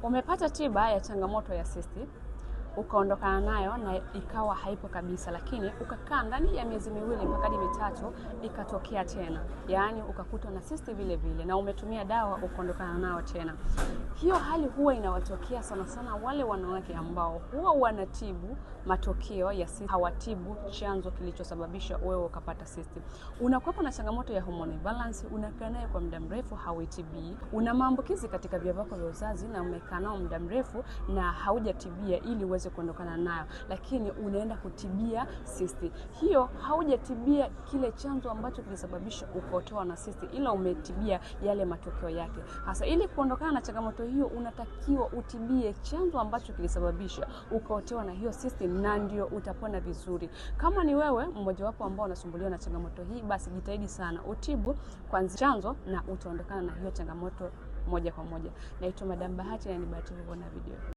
Umepata tiba ya changamoto ya cyst, ukaondokana nayo na ikawa haipo kabisa, lakini ukakaa ndani ya miezi 2 mpaka 3 ikatokea tena, yaani ukakutwa na cyst vile vile na umetumia dawa ukaondokana nao tena. Hiyo hali huwa inawatokea sana sana wale wanawake ambao huwa wanatibu matokeo ya cyst, hawatibu chanzo kilichosababisha wewe ukapata cyst. Unakuwa na changamoto ya hormone balance, unakaa nayo kwa muda mrefu hauitibii. Una maambukizi katika via vyako vya uzazi na umekaa nao muda mrefu na haujatibia ili uweze kuondokana nayo, lakini unaenda kutibia cyst. Hiyo haujatibia kile chanzo ambacho kilisababisha ukotoa na cyst, ila umetibia yale matokeo yake. Hasa ili kuondokana na changamoto hiyo unatakiwa utibie chanzo ambacho kilisababisha ukotoa na hiyo cyst, na ndio utapona vizuri. Kama ni wewe mmoja wapo ambao unasumbuliwa na changamoto hii, basi jitahidi sana utibu kwanza chanzo na utaondokana na hiyo changamoto moja kwa moja. Naitwa Madam Bahati na ni bahati kuona video.